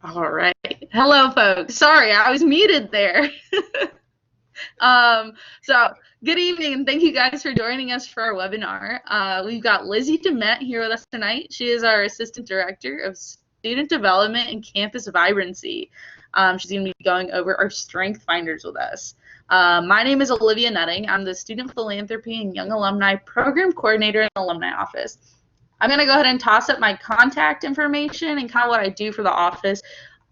All right. Hello, folks. Sorry, I was muted there. So good evening, and thank you guys for joining us for our webinar. We've got Lizzie Dement here with us tonight. She is our Assistant Director of Student Development and Campus Vibrancy. She's going to be going over our Strength Finders with us. My name is Olivia Nutting. I'm the Student Philanthropy and Young Alumni Program Coordinator in the Alumni Office. I'm going to go ahead and toss up my contact information and kind of what I do for the office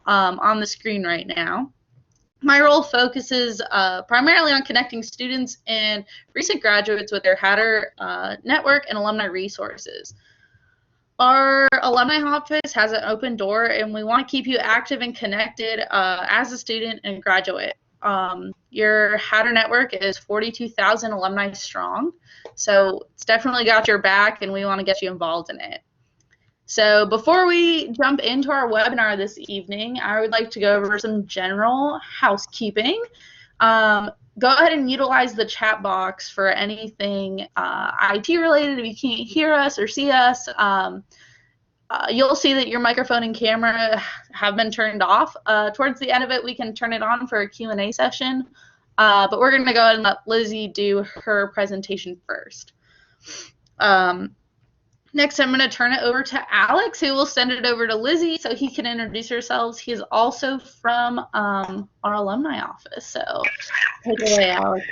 on the screen right now. My role focuses primarily on connecting students and recent graduates with their Hatter network and alumni resources. Our alumni office has an open door, and we want to keep you active and connected as a student and graduate. Your Hatter network is 42,000 alumni strong, so it's definitely got your back, and we want to get you involved in it. So before we jump into our webinar this evening, I would like to go over some general housekeeping. Go ahead and utilize the chat box for anything IT related. If you can't hear us or see us, you'll see that your microphone and camera have been turned off. Towards the end of it, we can turn it on for a Q&A session, but we're going to go ahead and let Lizzie do her presentation first. Next, I'm going to turn it over to Alex, who will send it over to Lizzie so he can introduce himself. He is also from our alumni office. So take it away, Alex.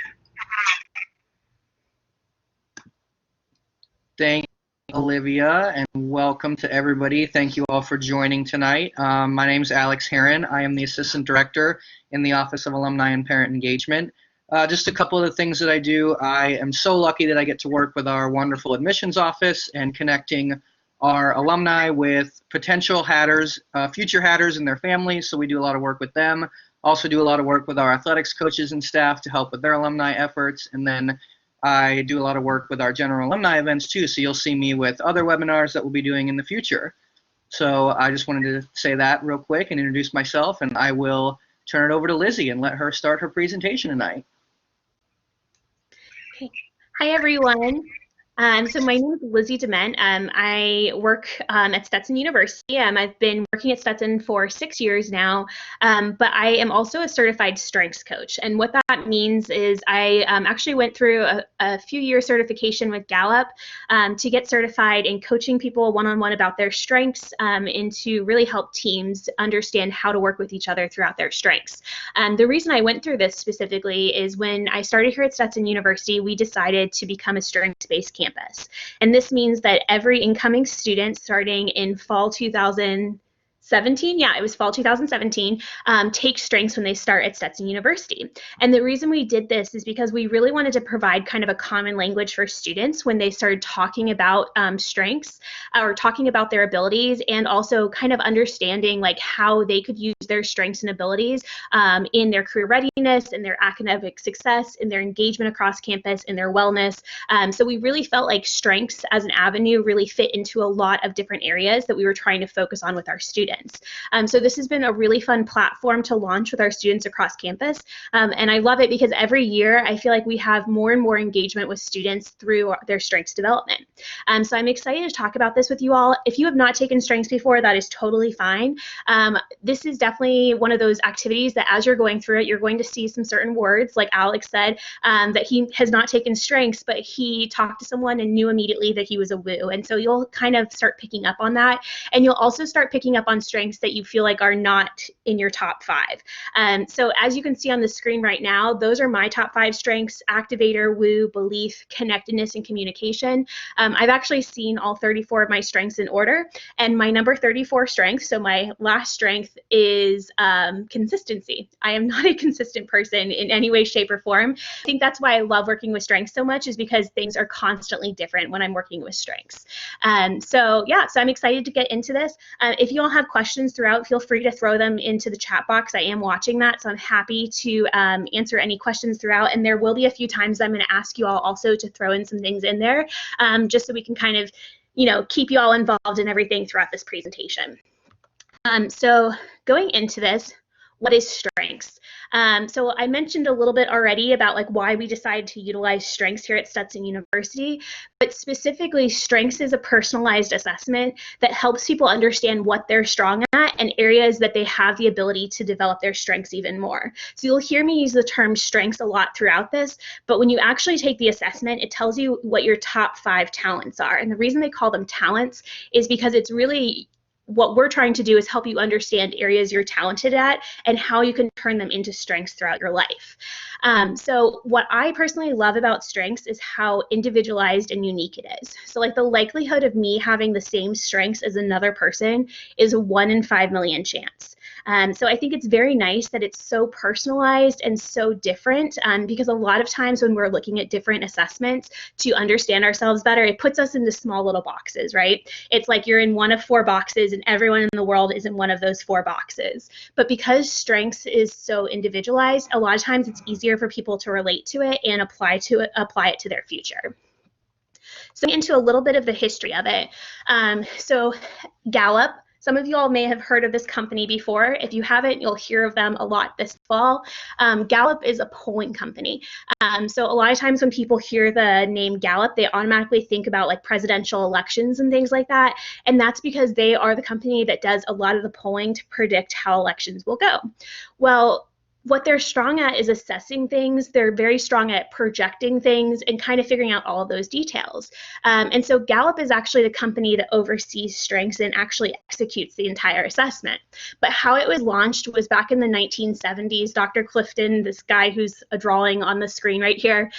Thank you, Olivia, and welcome to everybody. Thank you all for joining tonight. My name is Alex Heron. I am the Assistant Director in the Office of Alumni and Parent Engagement. Just a couple of the things that I do. I am so lucky that I get to work with our wonderful admissions office and connecting our alumni with potential Hatters, future Hatters and their families, so we do a lot of work with them. Also do a lot of work with our athletics coaches and staff to help with their alumni efforts, and then I do a lot of work with our general alumni events too, so you'll see me with other webinars that we'll be doing in the future. So I just wanted to say that real quick and introduce myself, and I will turn it over to Lizzie and let her start her presentation tonight. Hi, everyone. So my name is Lizzie Dement. I work at Stetson University. I've been working at Stetson for 6 years now, but I am also a certified strengths coach. And what that means is I actually went through a few-year certification with Gallup to get certified in coaching people one-on-one about their strengths and to really help teams understand how to work with each other throughout their strengths. The reason I went through this specifically is when I started here at Stetson University, we decided to become a strengths-based campus. And this means that every incoming student starting in fall 2017, it was fall 2017, take strengths when they start at Stetson University. And the reason we did this is because we really wanted to provide kind of a common language for students when they started talking about strengths or talking about their abilities, and also kind of understanding like how they could use their strengths and abilities in their career readiness, in their academic success, in their engagement across campus, in their wellness. So we really felt like strengths as an avenue really fit into a lot of different areas that we were trying to focus on with our students. So this has been a really fun platform to launch with our students across campus, and I love it because every year I feel like we have more and more engagement with students through their strengths development. So I'm excited to talk about this with you all. If you have not taken strengths before, that is totally fine. This is definitely one of those activities that as you're going through it, you're going to see some certain words, like Alex said, that he has not taken strengths, but he talked to someone and knew immediately that he was a woo. And so you'll kind of start picking up on that, and you'll also start picking up on strengths that you feel like are not in your top 5. So as you can see on the screen right now, those are my top 5 strengths: activator, woo, belief, connectedness, and communication. I've actually seen all 34 of my strengths in order, and my number 34 strength, so my last strength, is consistency. I am not a consistent person in any way, shape, or form. I think that's why I love working with strengths so much, is because things are constantly different when I'm working with strengths. So I'm excited to get into this. If you all have questions throughout, feel free to throw them into the chat box. I am watching that, so I'm happy to answer any questions throughout, and there will be a few times I'm going to ask you all also to throw in some things in there, just so we can kind of, keep you all involved in everything throughout this presentation. So going into this, what is strengths? So I mentioned a little bit already about like why we decided to utilize strengths here at Stetson University, but specifically strengths is a personalized assessment that helps people understand what they're strong at and areas that they have the ability to develop their strengths even more. So you'll hear me use the term strengths a lot throughout this, but when you actually take the assessment, it tells you what your top 5 talents are. And the reason they call them talents is because it's really what we're trying to do is help you understand areas you're talented at and how you can turn them into strengths throughout your life. So what I personally love about strengths is how individualized and unique it is. So like the likelihood of me having the same strengths as another person is a 1 in 5 million chance. So I think it's very nice that it's so personalized and so different, because a lot of times when we're looking at different assessments to understand ourselves better, it puts us into small little boxes, right? It's like you're in one of 4 boxes and everyone in the world is in one of those 4 boxes. But because strengths is so individualized, a lot of times it's easier for people to relate to it and apply it to their future. So into a little bit of the history of it. So Gallup, some of you all may have heard of this company before. If you haven't, you'll hear of them a lot this fall. Gallup is a polling company. So a lot of times when people hear the name Gallup, they automatically think about like presidential elections and things like that. And that's because they are the company that does a lot of the polling to predict how elections will go. Well, what they're strong at is assessing things. They're very strong at projecting things and kind of figuring out all of those details. And so Gallup is actually the company that oversees strengths and actually executes the entire assessment. But how it was launched was back in the 1970s. Dr. Clifton, this guy who's a drawing on the screen right here,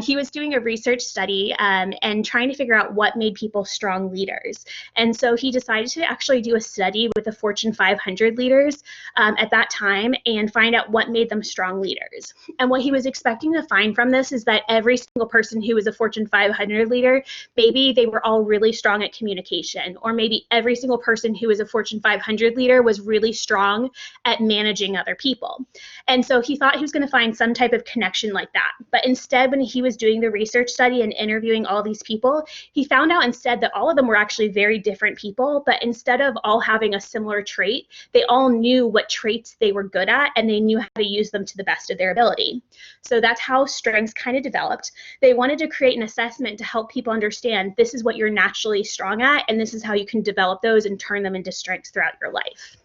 he was doing a research study and trying to figure out what made people strong leaders. And so he decided to actually do a study with the Fortune 500 leaders at that time and find out what made them strong leaders. And what he was expecting to find from this is that every single person who was a Fortune 500 leader, maybe they were all really strong at communication, or maybe every single person who was a Fortune 500 leader was really strong at managing other people. And so he thought he was going to find some type of connection like that. But instead, when he was doing the research study and interviewing all these people, he found out instead that all of them were actually very different people, but instead of all having a similar trait, they all knew what traits they were good at and they knew how to use them to the best of their ability. So that's how strengths kind of developed. They wanted to create an assessment to help people understand this is what you're naturally strong at and this is how you can develop those and turn them into strengths throughout your life.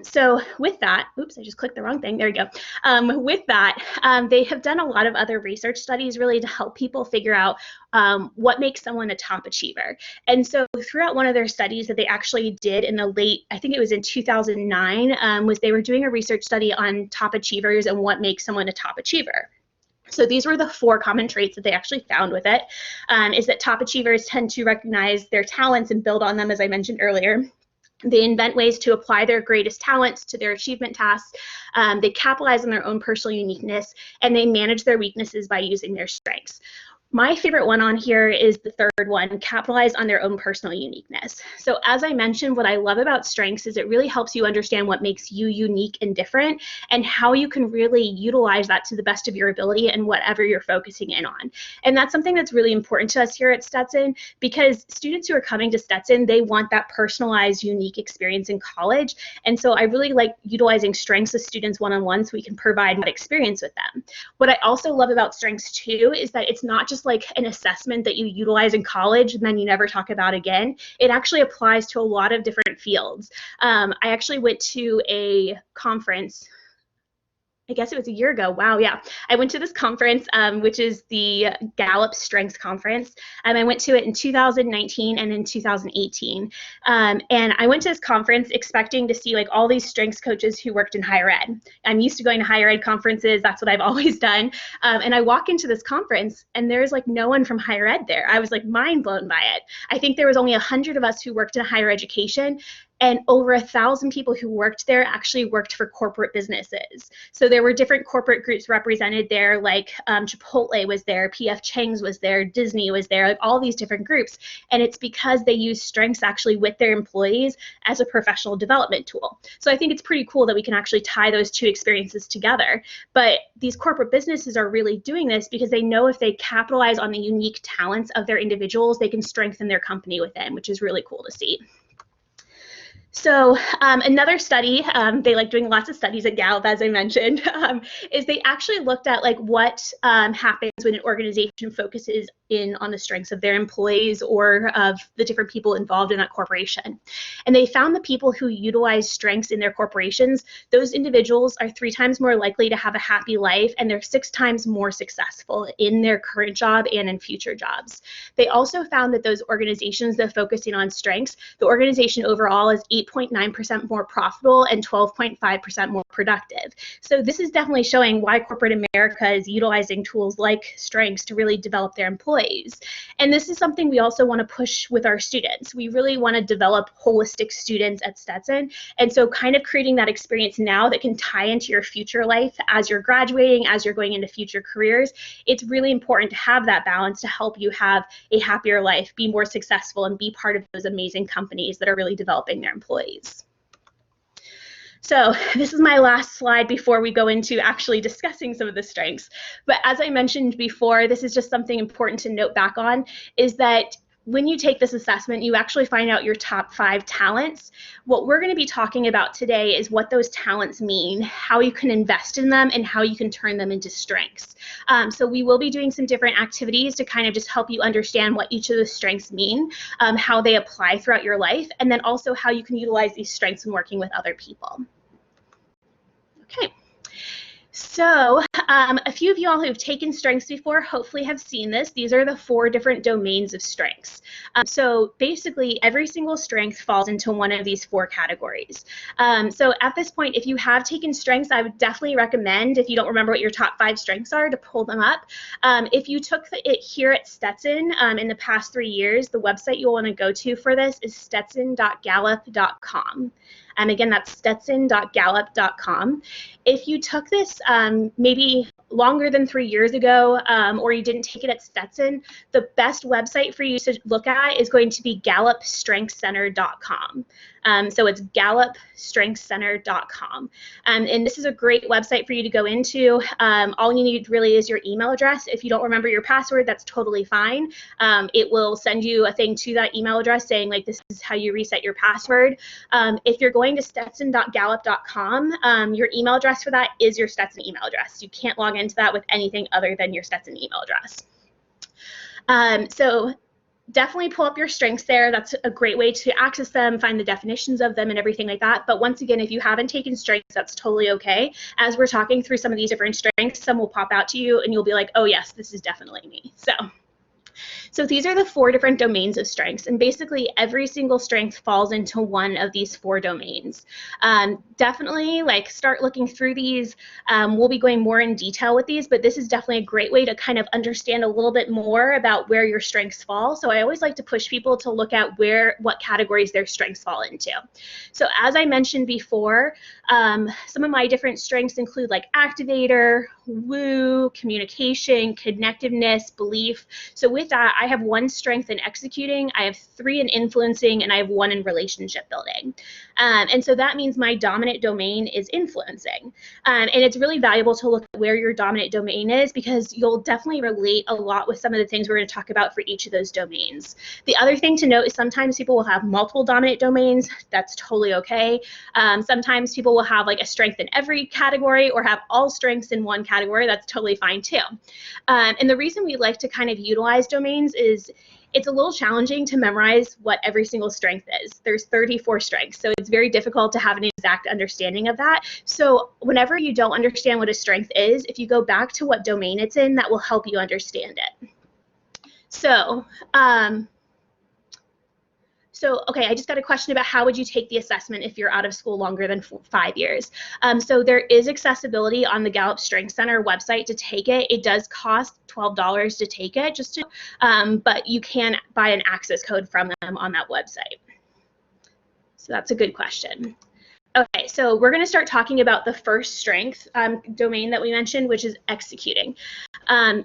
So with that, oops, I just clicked the wrong thing. There we go. With that, they have done a lot of other research studies really to help people figure out what makes someone a top achiever. And so throughout one of their studies that they actually did in the late, I think it was in 2009, was they were doing a research study on top achievers and what makes someone a top achiever. So these were the 4 common traits that they actually found with it, is that top achievers tend to recognize their talents and build on them, as I mentioned earlier. They invent ways to apply their greatest talents to their achievement tasks. They capitalize on their own personal uniqueness, and they manage their weaknesses by using their strengths. My favorite one on here is the third one, capitalize on their own personal uniqueness. So as I mentioned, what I love about strengths is it really helps you understand what makes you unique and different and how you can really utilize that to the best of your ability and whatever you're focusing in on. And that's something that's really important to us here at Stetson because students who are coming to Stetson, they want that personalized, unique experience in college. And so I really like utilizing strengths with students one-on-one so we can provide that experience with them. What I also love about strengths too is that it's not just like an assessment that you utilize in college and then you never talk about again. It actually applies to a lot of different fields. I actually went to a conference, I guess it was a year ago. Wow, yeah. I went to this conference, which is the Gallup Strengths Conference. I went to it in 2019 and in 2018. And I went to this conference expecting to see like all these strengths coaches who worked in higher ed. I'm used to going to higher ed conferences. That's what I've always done. And I walk into this conference and there's like no one from higher ed there. I was like mind blown by it. I think there was only 100 of us who worked in higher education. And over 1,000 people who worked there actually worked for corporate businesses. So there were different corporate groups represented there, like Chipotle was there, P.F. Chang's was there, Disney was there, like all these different groups. And it's because they use strengths actually with their employees as a professional development tool. So I think it's pretty cool that we can actually tie those 2 experiences together. But these corporate businesses are really doing this because they know if they capitalize on the unique talents of their individuals, they can strengthen their company within, which is really cool to see. So another study, they like doing lots of studies at Gallup, as I mentioned, is they actually looked at like what happens when an organization focuses in on the strengths of their employees or of the different people involved in that corporation. And they found the people who utilize strengths in their corporations, those individuals are 3 times more likely to have a happy life, and they're 6 times more successful in their current job and in future jobs. They also found that those organizations that are focusing on strengths, the organization overall is 8.9% more profitable and 12.5% more productive. So this is definitely showing why corporate America is utilizing tools like strengths to really develop their employees. And this is something we also want to push with our students. We really want to develop holistic students at Stetson. And so kind of creating that experience now that can tie into your future life as you're graduating, as you're going into future careers, it's really important to have that balance to help you have a happier life, be more successful, and be part of those amazing companies that are really developing their employees. So this is my last slide before we go into actually discussing some of the strengths. But as I mentioned before, this is just something important to note back on, is that when you take this assessment, you actually find out your top 5 talents. What we're going to be talking about today is what those talents mean, how you can invest in them, and how you can turn them into strengths. So we will be doing some different activities to kind of just help you understand what each of the strengths mean, how they apply throughout your life, and then also how you can utilize these strengths when working with other people. Okay. So a few of you all who've taken strengths before hopefully have seen this. These are the 4 different domains of strengths. So basically every single strength falls into one of these 4 categories. So at this point, if you have taken strengths, I would definitely recommend, if you don't remember what your top 5 strengths are, to pull them up. If you took it here at Stetson in the past 3 years, the website you'll want to go to for this is stetson.gallup.com. Again, that's stetson.gallup.com. If you took this maybe longer than 3 years ago, or you didn't take it at Stetson, the best website for you to look at is going to be gallupstrengthscenter.com. So it's gallupstrengthscenter.com. And this is a great website for you to go into. All you need really is your email address. If you don't remember your password, that's totally fine. It will send you a thing to that email address saying, like, this is how you reset your password. If you're going to stetson.gallup.com, your email address for that is your Stetson email address. You can't log into that with anything other than your Stetson email address. So definitely pull up your strengths there. That's a great way to access them, find the definitions of them and everything like that. But once again, if you haven't taken strengths, that's totally okay. As we're talking through some of these different strengths, some will pop out to you and you'll be like, oh yes, this is definitely me. So these are the 4 different domains of strengths, and basically every single strength falls into one of these 4 domains. Definitely start looking through these. We'll be going more in detail with these, but this is definitely a great way to kind of understand a little bit more about where your strengths fall. So I always like to push people to look at what categories their strengths fall into. So as I mentioned before, some of my different strengths include like activator, woo, communication, connectiveness, belief. So with that, I have 1 strength in executing, I have 3 in influencing, and I have 1 in relationship building. And so that means my dominant domain is influencing. And it's really valuable to look at where your dominant domain is, because you'll definitely relate a lot with some of the things we're going to talk about for each of those domains. The other thing to note is sometimes people will have multiple dominant domains. That's totally okay. Sometimes people will have like a strength in every category or have all strengths in 1 category. That's totally fine too. And the reason we like to kind of utilize domains is it's a little challenging to memorize what every single strength is. There's 34 strengths, so it's very difficult to have an exact understanding of that. So whenever you don't understand what a strength is, if you go back to what domain it's in, that will help you understand it. So, okay, I just got a question about how would you take the assessment if you're out of school longer than 5 years. So there is accessibility on the Gallup Strength Center website to take it. It does cost $12 to take it, but you can buy an access code from them on that website. So that's a good question. Okay, so we're going to start talking about the first strength domain that we mentioned, which is executing.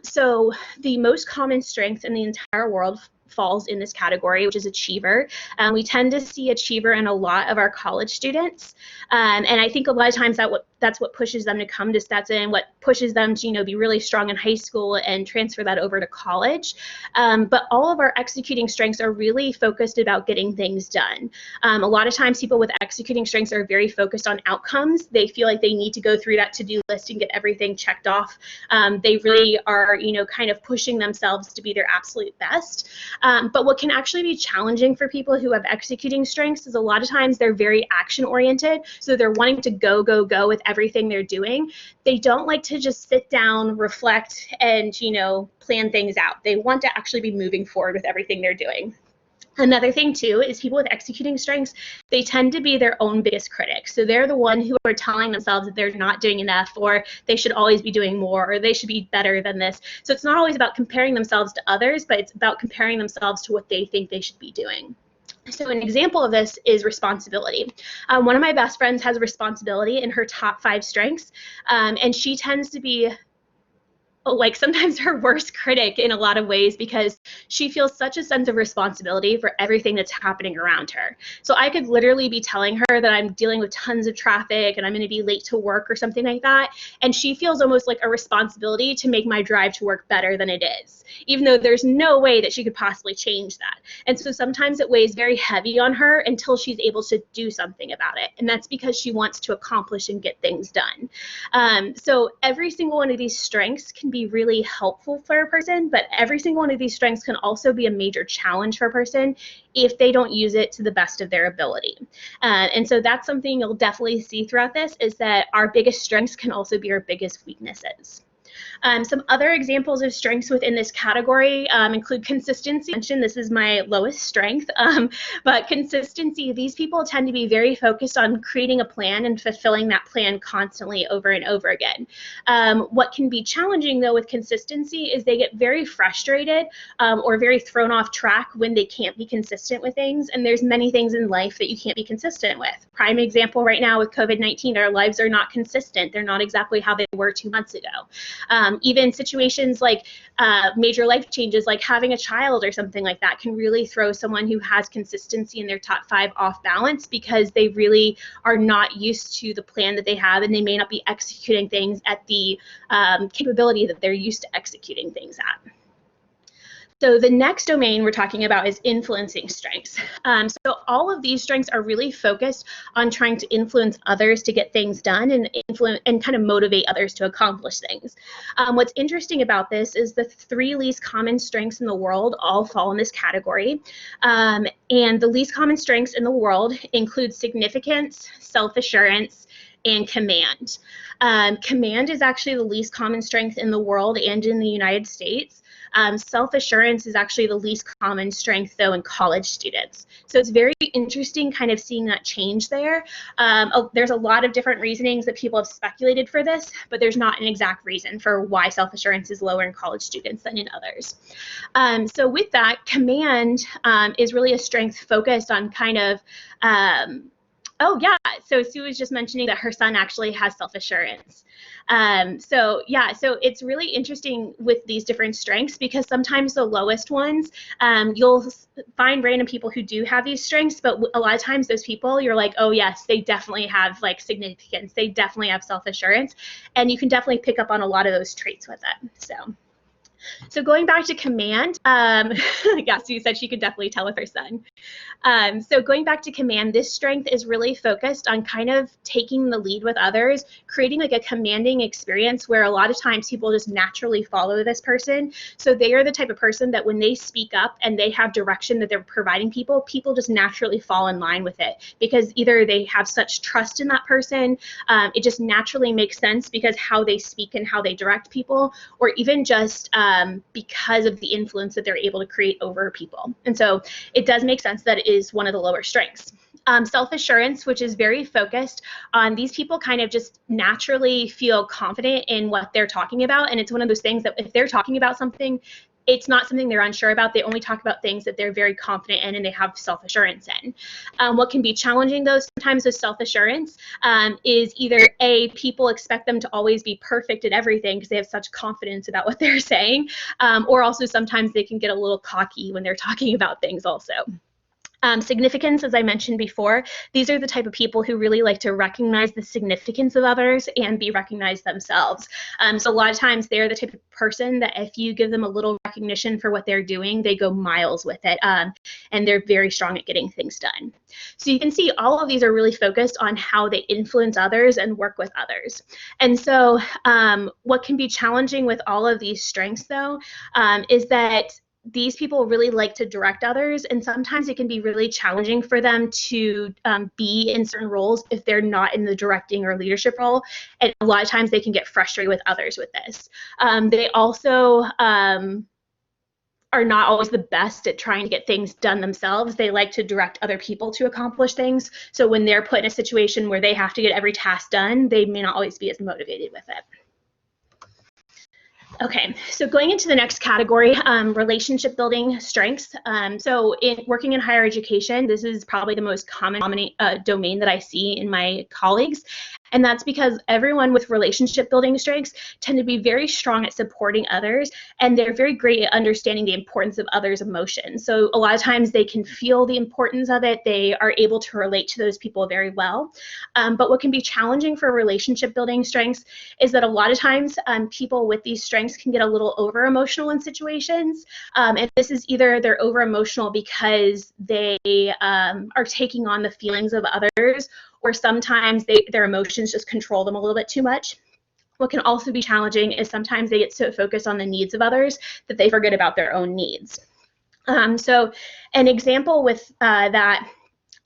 So the most common strength in the entire world falls in this category, which is achiever. We tend to see achiever in a lot of our college students, and I think a lot of times that's what pushes them to come to Stetson, what pushes them to, you know, be really strong in high school and transfer that over to college. But all of our executing strengths are really focused about getting things done. A lot of times people with executing strengths are very focused on outcomes. They feel like they need to go through that to-do list and get everything checked off. They really are, you know, kind of pushing themselves to be their absolute best. But what can actually be challenging for people who have executing strengths is a lot of times they're very action oriented. So they're wanting to go, go, go with everything they're doing. They don't like to just sit down, reflect, and, you know, plan things out. They want to actually be moving forward with everything they're doing. Another thing too is people with executing strengths, they tend to be their own biggest critics. So they're the one who are telling themselves that they're not doing enough, or they should always be doing more, or they should be better than this. So it's not always about comparing themselves to others, but it's about comparing themselves to what they think they should be doing. So an example of this is responsibility. One of my best friends has responsibility in her top 5 strengths, and she tends to be like sometimes her worst critic in a lot of ways because she feels such a sense of responsibility for everything that's happening around her. So I could literally be telling her that I'm dealing with tons of traffic and I'm going to be late to work or something like that, and she feels almost like a responsibility to make my drive to work better than it is, even though there's no way that she could possibly change that. And so sometimes it weighs very heavy on her until she's able to do something about it, and that's because she wants to accomplish and get things done. So every single one of these strengths can be really helpful for a person, but every single one of these strengths can also be a major challenge for a person if they don't use it to the best of their ability. And so that's something you'll definitely see throughout this, is that our biggest strengths can also be our biggest weaknesses. Some other examples of strengths within this category include consistency. I mentioned this is my lowest strength, but consistency, these people tend to be very focused on creating a plan and fulfilling that plan constantly over and over again. What can be challenging though with consistency is they get very frustrated or very thrown off track when they can't be consistent with things, and there's many things in life that you can't be consistent with. Prime example right now with COVID-19, our lives are not consistent. They're not exactly how they were 2 months ago. Even situations like major life changes, like having a child or something like that, can really throw someone who has consistency in their top 5 off balance because they really are not used to the plan that they have, and they may not be executing things at the capability that they're used to executing things at. So the next domain we're talking about is influencing strengths. So all of these strengths are really focused on trying to influence others to get things done and influence and kind of motivate others to accomplish things. What's interesting about this is the 3 least common strengths in the world all fall in this category. And the least common strengths in the world include significance, self-assurance, and command. Command is actually the least common strength in the world and in the United States. Self-assurance is actually the least common strength, though, in college students. So it's very interesting kind of seeing that change there. There's a lot of different reasonings that people have speculated for this, but there's not an exact reason for why self-assurance is lower in college students than in others. So with that, command is really a strength focused on kind of oh yeah, so Sue was just mentioning that her son actually has self-assurance. So yeah, so it's really interesting with these different strengths because sometimes the lowest ones, you'll find random people who do have these strengths, but a lot of times those people, you're like, oh yes, they definitely have like significance, they definitely have self-assurance, and you can definitely pick up on a lot of those traits with them. So going back to command, yeah, Sue said she could definitely tell with her son. So going back to command, this strength is really focused on kind of taking the lead with others, creating like a commanding experience where a lot of times people just naturally follow this person. So they are the type of person that when they speak up and they have direction that they're providing people, people just naturally fall in line with it because either they have such trust in that person, it just naturally makes sense because how they speak and how they direct people, or even just because of the influence that they're able to create over people. And so it does make sense that it is one of the lower strengths. Self-assurance, which is very focused on these people kind of just naturally feel confident in what they're talking about. And it's one of those things that if they're talking about something, it's not something they're unsure about. They only talk about things that they're very confident in and they have self-assurance in. What can be challenging, though, sometimes with self-assurance is either A, people expect them to always be perfect at everything because they have such confidence about what they're saying, or also sometimes they can get a little cocky when they're talking about things also. Significance, as I mentioned before, these are the type of people who really like to recognize the significance of others and be recognized themselves. So a lot of times they're the type of person that if you give them a little recognition for what they're doing, they go miles with it, and they're very strong at getting things done. So you can see all of these are really focused on how they influence others and work with others. And so what can be challenging with all of these strengths, though, is that these people really like to direct others, and sometimes it can be really challenging for them to be in certain roles if they're not in the directing or leadership role. And a lot of times they can get frustrated with others with this. They also are not always the best at trying to get things done themselves. They like to direct other people to accomplish things. So when they're put in a situation where they have to get every task done, they may not always be as motivated with it. Okay, so going into the next category, relationship building strengths. So in working in higher education, this is probably the most common domain that I see in my colleagues. And that's because everyone with relationship building strengths tend to be very strong at supporting others, and they're very great at understanding the importance of others' emotions. So a lot of times they can feel the importance of it. They are able to relate to those people very well. But what can be challenging for relationship building strengths is that a lot of times people with these strengths can get a little over emotional in situations. And this is either they're over emotional because they are taking on the feelings of others, or sometimes their emotions just control them a little bit too much. What can also be challenging is sometimes they get so focused on the needs of others that they forget about their own needs. So an example with that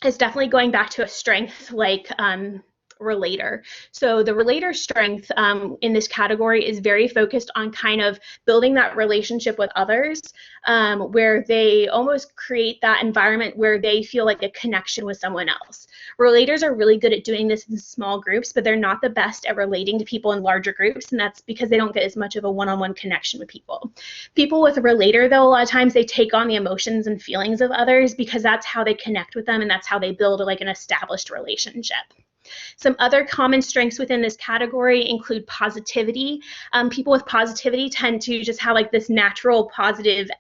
is definitely going back to a strength like relator. So the relator strength in this category is very focused on kind of building that relationship with others, where they almost create that environment where they feel like a connection with someone else. Relators are really good at doing this in small groups, but they're not the best at relating to people in larger groups, and that's because they don't get as much of a one-on-one connection with people. People with a relator, though, a lot of times they take on the emotions and feelings of others because that's how they connect with them, and that's how they build like an established relationship. Some other common strengths within this category include positivity. People with positivity tend to just have like this natural positive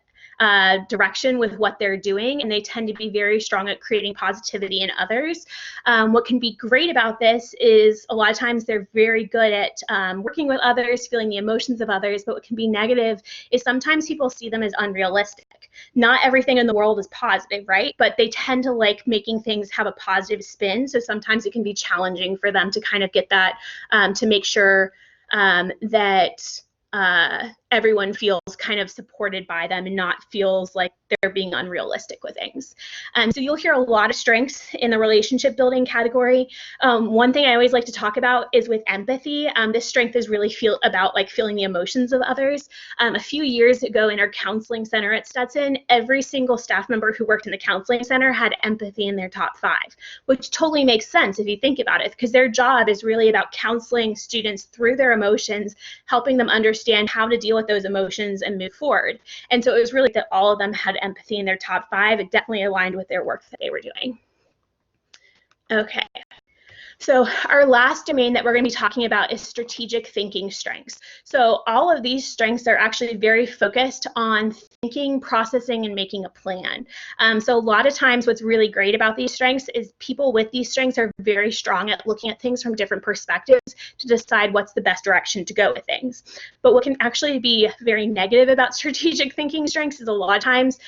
direction with what they're doing, and they tend to be very strong at creating positivity in others. What can be great about this is a lot of times they're very good at working with others, feeling the emotions of others, but what can be negative is sometimes people see them as unrealistic. Not everything in the world is positive, right? But they tend to like making things have a positive spin, so sometimes it can be challenging for them to kind of get that, to make sure that everyone feels kind of supported by them and not feels like they're being unrealistic with things. So you'll hear a lot of strengths in the relationship building category. One thing I always like to talk about is with empathy. This strength is really about like feeling the emotions of others. A few years ago in our counseling center at Stetson, every single staff member who worked in the counseling center had empathy in their top 5, which totally makes sense if you think about it, because their job is really about counseling students through their emotions, helping them understand how to deal with those emotions and move forward. And so it was really that all of them had empathy in their top 5. It definitely aligned with their work that they were doing. Okay. So our last domain that we're going to be talking about is strategic thinking strengths. So all of these strengths are actually very focused on thinking, processing, and making a plan. So a lot of times what's really great about these strengths is people with these strengths are very strong at looking at things from different perspectives to decide what's the best direction to go with things. But what can actually be very negative about strategic thinking strengths is a lot of times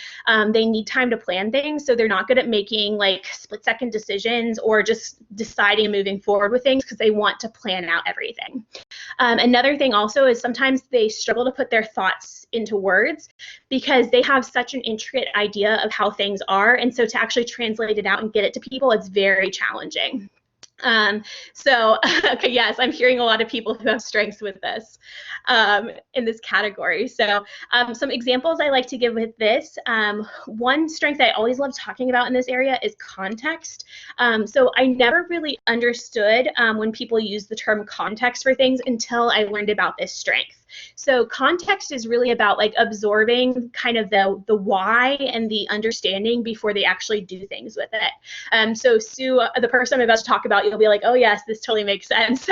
they need time to plan things, so they're not good at making like split-second decisions or just deciding and moving forward with things because they want to plan out everything. Another thing also is sometimes they struggle to put their thoughts into words because they have such an intricate idea of how things are, and so to actually translate it out and get it to people, it's very challenging. Okay, yes, I'm hearing a lot of people who have strengths with this in this category. So some examples I like to give with this. One strength I always love talking about in this area is context. So I never really understood when people use the term context for things until I learned about this strength. So context is really about like absorbing kind of the why and the understanding before they actually do things with it. So Sue, the person I'm about to talk about, you'll be like, oh yes, this totally makes sense.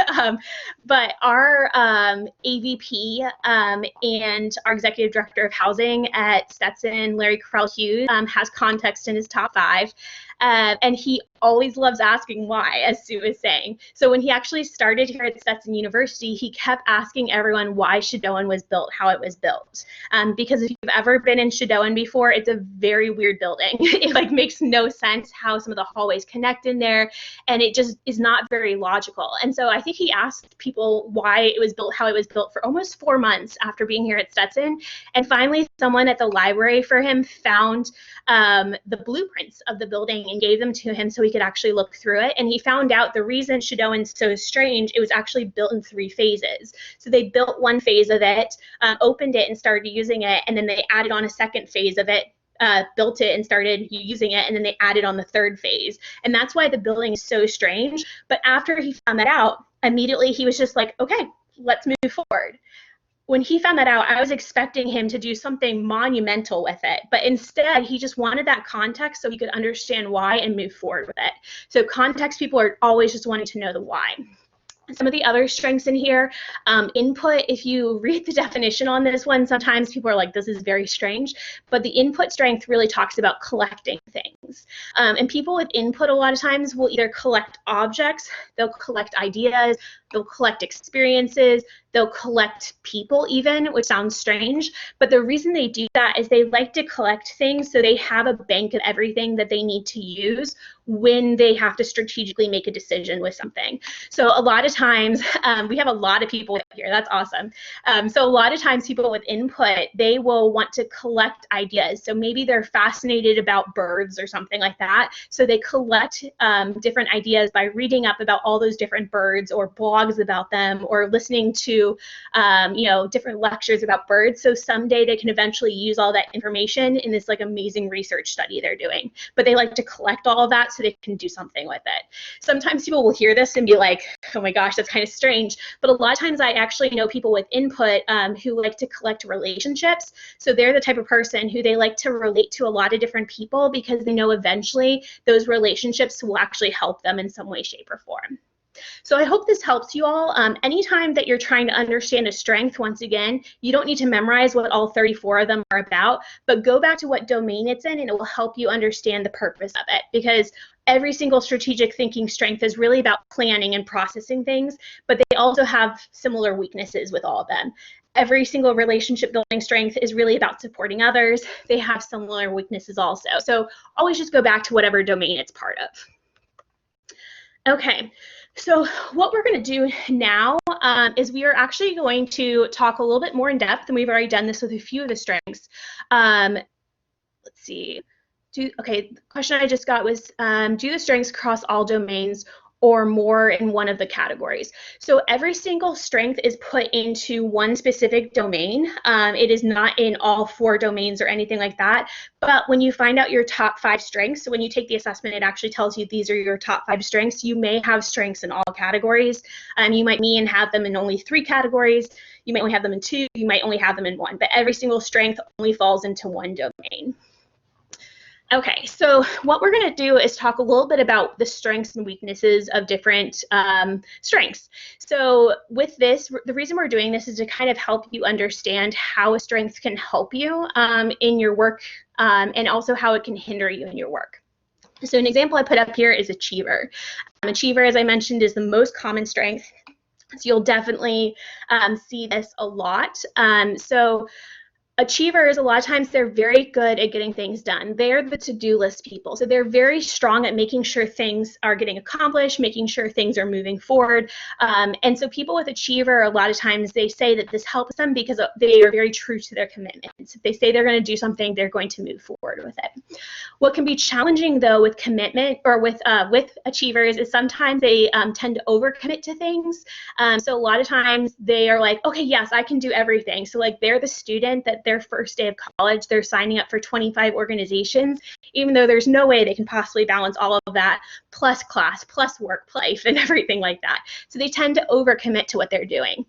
But our AVP and our executive director of housing at Stetson, Larry Carell Hughes, has context in his top 5. And he always loves asking why, as Sue was saying. So when he actually started here at Stetson University, he kept asking everyone why Shadowin was built how it was built. Because if you've ever been in Shadowin before, it's a very weird building. It like makes no sense how some of the hallways connect in there, and it just is not very logical. And so I think he asked people why it was built how it was built for almost 4 months after being here at Stetson. And finally, someone at the library for him found the blueprints of the building and gave them to him so he could actually look through it. And he found out the reason Shadowin's so strange, it was actually built in 3 phases. So they built one phase of it, opened it and started using it, and then they added on a second phase of it, built it and started using it, and then they added on the 3rd phase. And that's why the building is so strange. But after he found that out, immediately he was just like, okay, let's move forward. When he found that out, I was expecting him to do something monumental with it, but instead he just wanted that context so he could understand why and move forward with it. So context people are always just wanting to know the why. Some of the other strengths in here, input, if you read the definition on this one, sometimes people are like, this is very strange, but the input strength really talks about collecting things. And people with input a lot of times will either collect objects, they'll collect ideas, they'll collect experiences, they'll collect people even, which sounds strange, but the reason they do that is they like to collect things so they have a bank of everything that they need to use when they have to strategically make a decision with something. So a lot of times, we have a lot of people here, that's awesome. So a lot of times people with input, they will want to collect ideas. So maybe they're fascinated about birds or something like that. So they collect different ideas by reading up about all those different birds or blogs about them or listening to different lectures about birds. So someday they can eventually use all that information in this like amazing research study they're doing. But they like to collect all of that so they can do something with it. Sometimes people will hear this and be like, oh my gosh, that's kind of strange. But a lot of times I actually know people with input who like to collect relationships. So they're the type of person who they like to relate to a lot of different people because they know eventually those relationships will actually help them in some way, shape, or form. So I hope this helps you all. Anytime that you're trying to understand a strength, once again, you don't need to memorize what all 34 of them are about, but go back to what domain it's in and it will help you understand the purpose of it, because every single strategic thinking strength is really about planning and processing things, but they also have similar weaknesses with all of them. Every single relationship building strength is really about supporting others. They have similar weaknesses also. So always just go back to whatever domain it's part of. Okay. So what we're going to do now is we are actually going to talk a little bit more in depth, and we've already done this with a few of the strengths. Let's see. Okay, the question I just got was, do the strengths cross all domains or more in one of the categories? So every single strength is put into one specific domain. It is not in all 4 domains or anything like that. But when you find out your top 5 strengths, so when you take the assessment, it actually tells you these are your top 5 strengths. You may have strengths in all categories. You might have them in only 3 categories. You might only have them in 2. You might only have them in 1. But every single strength only falls into one domain. Okay, so what we're going to do is talk a little bit about the strengths and weaknesses of different strengths. So with this, the reason we're doing this is to kind of help you understand how a strength can help you in your work and also how it can hinder you in your work. So an example I put up here is achiever. Achiever, as I mentioned, is the most common strength. So you'll definitely see this a lot. Achievers, a lot of times they're very good at getting things done. They're the to-do list people. So they're very strong at making sure things are getting accomplished, making sure things are moving forward. And so people with achiever, a lot of times they say that this helps them because they are very true to their commitments. If they say they're going to do something, they're going to move forward with it. What can be challenging though with commitment or with achievers is sometimes they tend to overcommit to things. So a lot of times they are like, okay, yes, I can do everything. So like they're the student that their first day of college, they're signing up for 25 organizations, even though there's no way they can possibly balance all of that, plus class, plus work, life, and everything like that. So they tend to overcommit to what they're doing.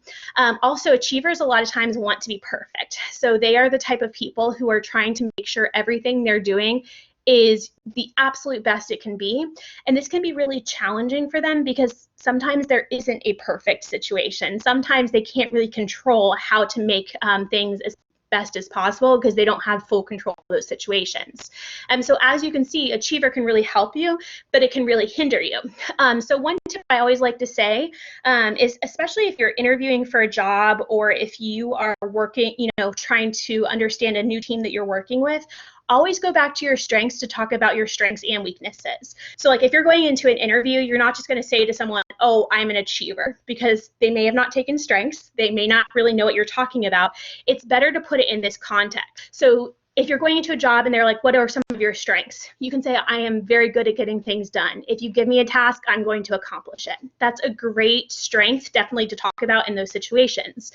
Also, achievers a lot of times want to be perfect. So they are the type of people who are trying to make sure everything they're doing is the absolute best it can be. And this can be really challenging for them because sometimes there isn't a perfect situation. Sometimes they can't really control how to make things as best as possible because they don't have full control of those situations. And so as you can see, Achiever can really help you, but it can really hinder you. So one tip I always like to say is, especially if you're interviewing for a job or if you are working, trying to understand a new team that you're working with, always go back to your strengths to talk about your strengths and weaknesses. So like if you're going into an interview, you're not just going to say to someone, oh, I'm an achiever, because they may have not taken strengths. They may not really know what you're talking about. It's better to put it in this context. So if you're going into a job and they're like, what are some of your strengths? You can say, I am very good at getting things done. If you give me a task, I'm going to accomplish it. That's a great strength, definitely, to talk about in those situations.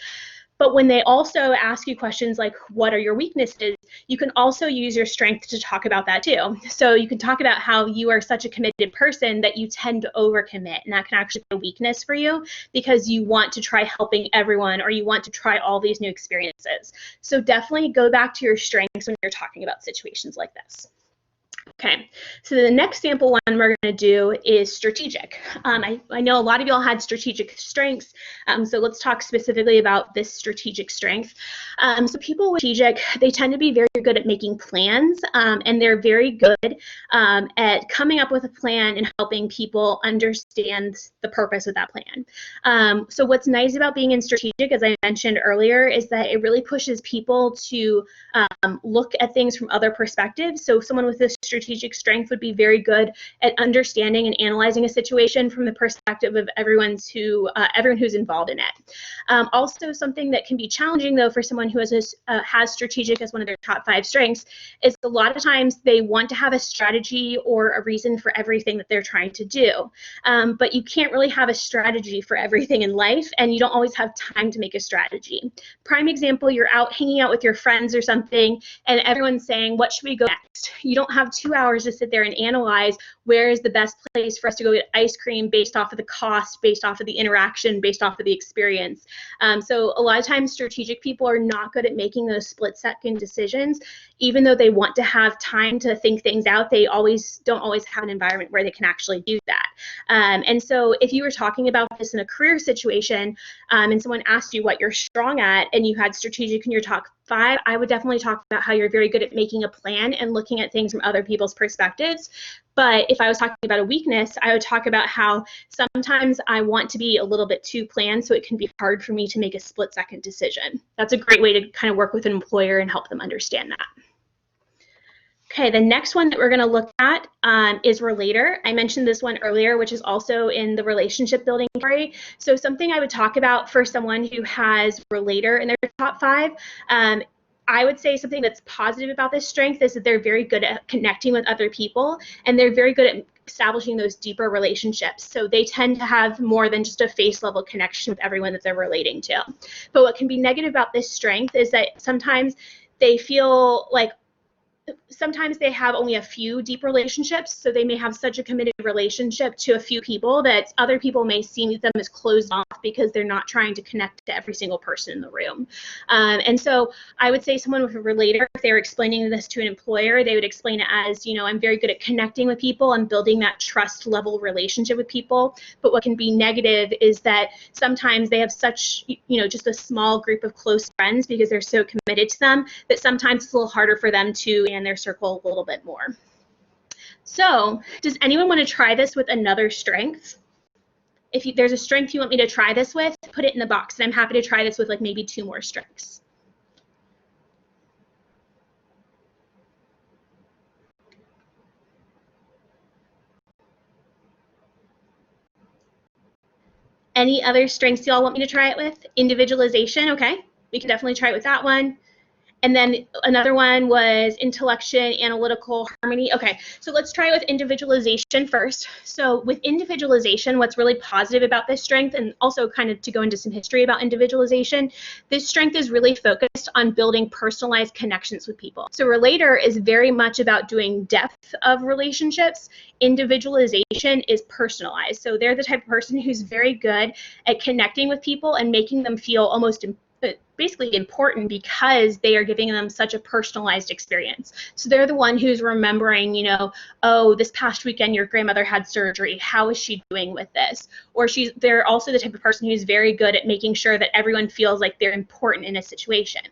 But when they also ask you questions like, what are your weaknesses? You can also use your strength to talk about that too. So you can talk about how you are such a committed person that you tend to overcommit, and that can actually be a weakness for you because you want to try helping everyone or you want to try all these new experiences. So definitely go back to your strengths when you're talking about situations like this. Okay, so the next sample one we're going to do is strategic. I know a lot of y'all had strategic strengths, so let's talk specifically about this strategic strength. So people with strategic, they tend to be very good at making plans, and they're very good at coming up with a plan and helping people understand the purpose of that plan. So what's nice about being in strategic, as I mentioned earlier, is that it really pushes people to look at things from other perspectives. So someone with this strategic strength would be very good at understanding and analyzing a situation from the perspective of everyone who's involved in it. Also, something that can be challenging, though, for someone who has strategic as one of their top 5 strengths is a lot of times they want to have a strategy or a reason for everything that they're trying to do. But you can't really have a strategy for everything in life, and you don't always have time to make a strategy. Prime example, you're out hanging out with your friends or something, and everyone's saying, what should we go next? You don't have 2 hours to sit there and analyze where is the best place for us to go get ice cream based off of the cost, based off of the interaction, based off of the experience. So a lot of times strategic people are not good at making those split-second decisions. Even though they want to have time to think things out, they don't always have an environment where they can actually do that. And so if you were talking about this in a career situation and someone asked you what you're strong at and you had strategic in your top 5, I would definitely talk about how you're very good at making a plan and looking at things from other people's perspectives. But if I was talking about a weakness, I would talk about how sometimes I want to be a little bit too planned, so it can be hard for me to make a split-second decision. That's a great way to kind of work with an employer and help them understand that. Okay, the next one that we're going to look at is relator. I mentioned this one earlier, which is also in the relationship building category. So something I would talk about for someone who has relator in their top 5, I would say something that's positive about this strength is that they're very good at connecting with other people, and they're very good at establishing those deeper relationships. So they tend to have more than just a face level connection with everyone that they're relating to. But what can be negative about this strength is that sometimes they feel like sometimes they have only a few deep relationships, so they may have such a committed relationship to a few people that other people may see them as closed off because they're not trying to connect to every single person in the room. And so I would say someone with a relator, if they're explaining this to an employer, they would explain it as, I'm very good at connecting with people and building that trust level relationship with people. But what can be negative is that sometimes they have such, just a small group of close friends because they're so committed to them that sometimes it's a little harder for them to and their circle a little bit more. So does anyone want to try this with another strength? If there's a strength you want me to try this with, put it in the box, and I'm happy to try this with like maybe 2 more strengths. Any other strengths y'all want me to try it with? Individualization, okay. We can definitely try it with that one. And then another one was intellection, analytical, harmony. Okay, so let's try with individualization first. So with individualization, what's really positive about this strength, and also kind of to go into some history about individualization, this strength is really focused on building personalized connections with people. So relator is very much about doing depth of relationships. Individualization is personalized. So they're the type of person who's very good at connecting with people and making them feel almost basically important because they are giving them such a personalized experience. So they're the one who's remembering, you know, oh, this past weekend your grandmother had surgery. How is she doing with this? Or they're also the type of person who's very good at making sure that everyone feels like they're important in a situation.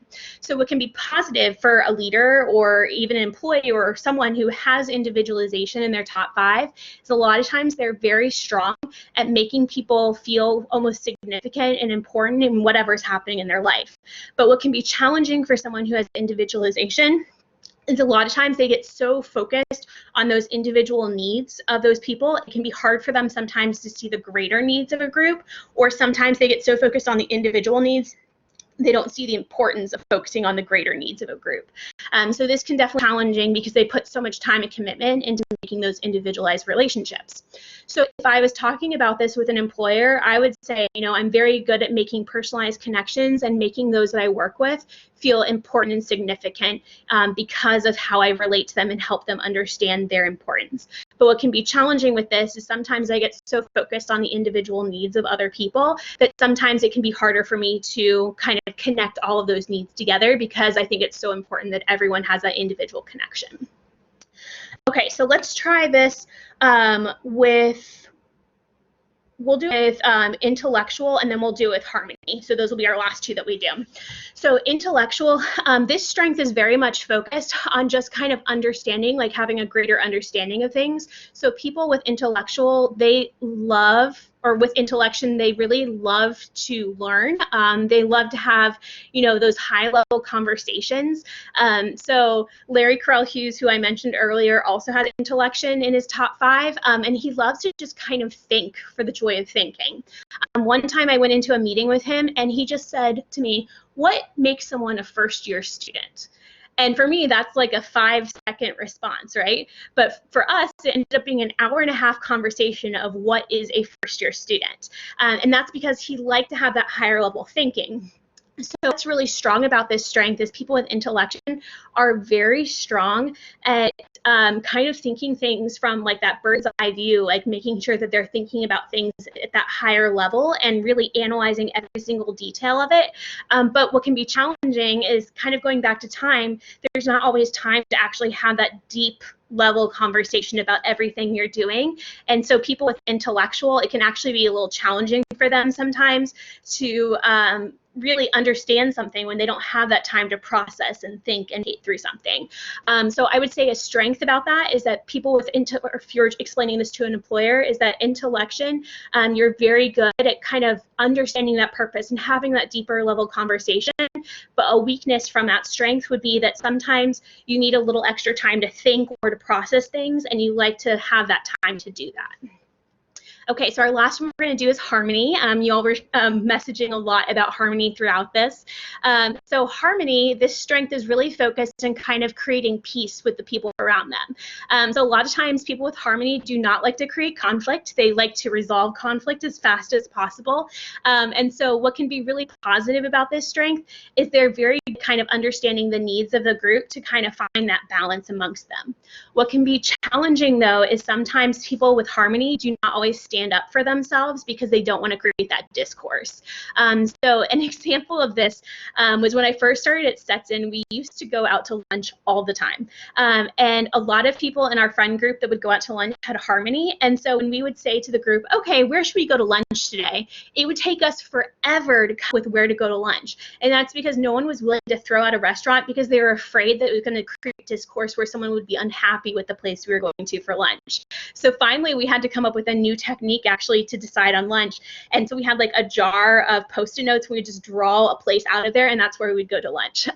So what can be positive for a leader or even an employee or someone who has individualization in their top 5 is a lot of times they're very strong at making people feel almost significant and important in whatever's happening in their life. But what can be challenging for someone who has individualization is a lot of times they get so focused on those individual needs of those people, it can be hard for them sometimes to see the greater needs of a group, or sometimes they get so focused on the individual needs they don't see the importance of focusing on the greater needs of a group. So this can definitely be challenging because they put so much time and commitment into making those individualized relationships. So if I was talking about this with an employer, I would say, you know, I'm very good at making personalized connections and making those that I work with feel important and significant because of how I relate to them and help them understand their importance. But what can be challenging with this is sometimes I get so focused on the individual needs of other people that sometimes it can be harder for me to kind of connect all of those needs together because I think it's so important that everyone has that individual connection. Okay, so let's try this we'll do it with intellectual, and then we'll do it with harmony. So those will be our last 2 that we do. So intellectual, this strength is very much focused on just kind of understanding, like having a greater understanding of things. So people with intellectual, they love, or with intellection, they really love to learn. They love to have, you know, those high-level conversations. So Larry Carell Hughes, who I mentioned earlier, also has intellection in his top 5, and he loves to just kind of think for the joy of thinking. One time I went into a meeting with him, and he just said to me, "What makes someone a first-year student?" And for me, that's like a 5-second response, right? But for us, it ended up being an hour-and-a-half conversation of what is a first-year student. And that's because he liked to have that higher level thinking. So what's really strong about this strength is people with intellection are very strong at kind of thinking things from like that bird's eye view, like making sure that they're thinking about things at that higher level and really analyzing every single detail of it. But what can be challenging is kind of going back to time, there's not always time to actually have that deep level conversation about everything you're doing. And so people with intellectual, it can actually be a little challenging for them sometimes to really understand something when they don't have that time to process and think and get through something. So I would say a strength about that is that people with, or if you're explaining this to an employer, is that intellection, you're very good at kind of understanding that purpose and having that deeper level conversation. But a weakness from that strength would be that sometimes you need a little extra time to think or to process things, and you like to have that time to do that. Okay, so our last one we're going to do is harmony. You all were messaging a lot about harmony throughout this. So harmony, this strength is really focused on kind of creating peace with the people around them. So a lot of times people with harmony do not like to create conflict. They like to resolve conflict as fast as possible. And so what can be really positive about this strength is they're very kind of understanding the needs of the group to kind of find that balance amongst them. What can be challenging, though, is sometimes people with harmony do not always stand up for themselves because they don't want to create that discourse. So an example of this was when I first started at Stetson, we used to go out to lunch all the time. And a lot of people in our friend group that would go out to lunch had harmony. And so when we would say to the group, okay, where should we go to lunch today? It would take us forever to come up with where to go to lunch. And that's because no one was willing to throw out a restaurant because they were afraid that it was going to create discourse where someone would be unhappy with the place we were going to for lunch. So finally, we had to come up with a new technique actually to decide on lunch. And so we had like a jar of Post-it notes. We would just draw a place out of there, and that's where we we would go to lunch.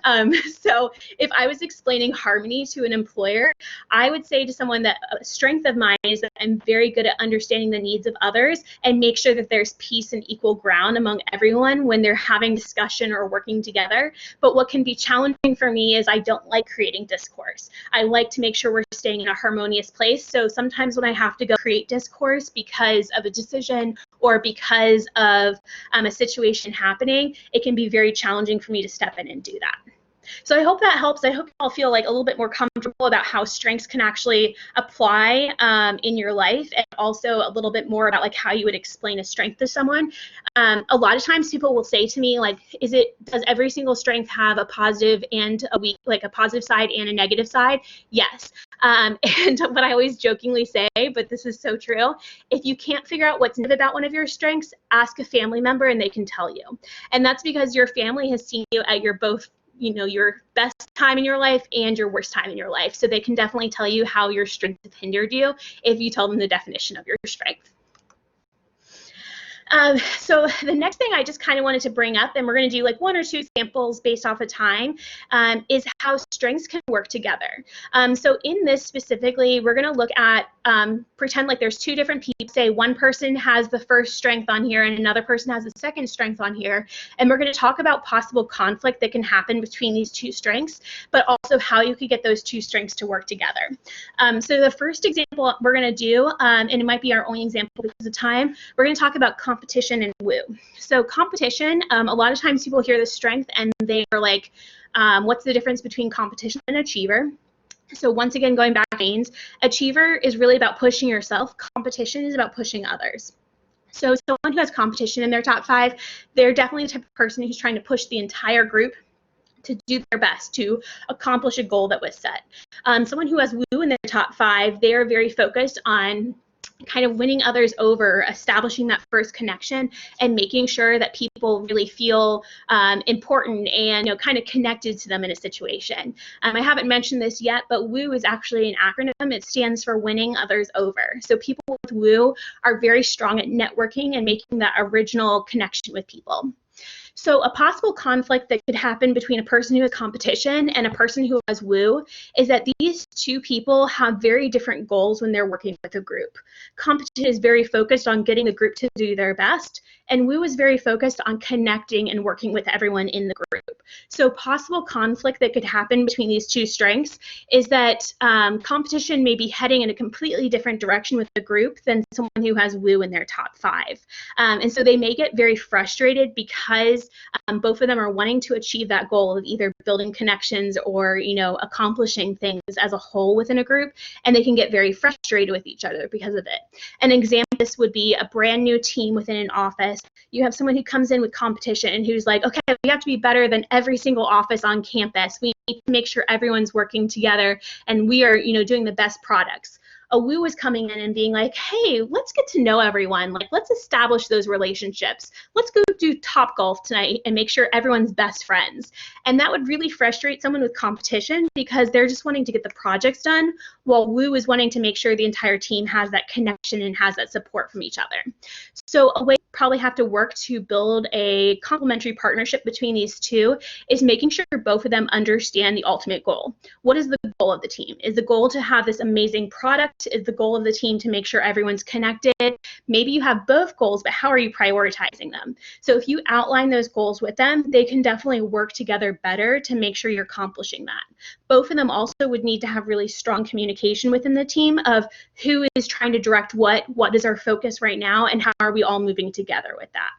So if I was explaining harmony to an employer, I would say to someone that a strength of mine is that I'm very good at understanding the needs of others and make sure that there's peace and equal ground among everyone when they're having discussion or working together. But what can be challenging for me is I don't like creating discourse. I like to make sure we're staying in a harmonious place. So sometimes when I have to go create discourse because of a decision or because of a situation happening, it can be very challenging for me to step in and do that. So I hope that helps. I hope you all feel like a little bit more comfortable about how strengths can actually apply in your life, and also a little bit more about like how you would explain a strength to someone. A lot of times people will say to me, like, does every single strength have a positive and a weak, like a positive side and a negative side? Yes. And what I always jokingly say, but this is so true, if you can't figure out what's negative about one of your strengths, ask a family member and they can tell you. And that's because your family has seen you at your both, your best time in your life and your worst time in your life. So they can definitely tell you how your strengths have hindered you if you tell them the definition of your strength. So the next thing I just kind of wanted to bring up, and we're going to do like one or two samples based off of time, is how strengths can work together. So in this specifically, we're going to look at, pretend like there's two different people. Say one person has the first strength on here and another person has the second strength on here. And we're going to talk about possible conflict that can happen between these two strengths, but also how you could get those two strengths to work together. So the first example we're going to do, and it might be our only example because of time, we're going to talk about competition and woo. So competition, a lot of times people hear the strength and they are like, what's the difference between competition and achiever? So once again, going back to names, achiever is really about pushing yourself. Competition is about pushing others. So someone who has competition in their top 5, they're definitely the type of person who's trying to push the entire group to do their best to accomplish a goal that was set. Someone who has woo in their top 5, they are very focused on kind of winning others over, establishing that first connection, and making sure that people really feel important and kind of connected to them in a situation. I haven't mentioned this yet, but WOO is actually an acronym. It stands for winning others over. So people with WOO are very strong at networking and making that original connection with people. So a possible conflict that could happen between a person who has competition and a person who has woo is that these two people have very different goals when they're working with a group. Competition is very focused on getting the group to do their best, and woo is very focused on connecting and working with everyone in the group. So possible conflict that could happen between these two strengths is that competition may be heading in a completely different direction with the group than someone who has woo in their top 5. And so they may get very frustrated because both of them are wanting to achieve that goal of either building connections or, accomplishing things as a whole within a group, and they can get very frustrated with each other because of it. An example of this would be a brand new team within an office. You have someone who comes in with competition and who's like, okay, we have to be better than every single office on campus. We need to make sure everyone's working together and we are, doing the best products. A woo is coming in and being like, hey, let's get to know everyone. Like, let's establish those relationships. Let's go do Topgolf tonight and make sure everyone's best friends. And that would really frustrate someone with competition because they're just wanting to get the projects done, while woo is wanting to make sure the entire team has that connection and has that support from each other. So a way you probably have to work to build a complementary partnership between these two is making sure both of them understand the ultimate goal. What is the goal of the team? Is the goal to have this amazing product? Is the goal of the team to make sure everyone's connected? Maybe you have both goals, but how are you prioritizing them? So if you outline those goals with them, they can definitely work together better to make sure you're accomplishing that. Both of them also would need to have really strong communication within the team of who is trying to direct what is our focus right now, and how are we all moving together with that.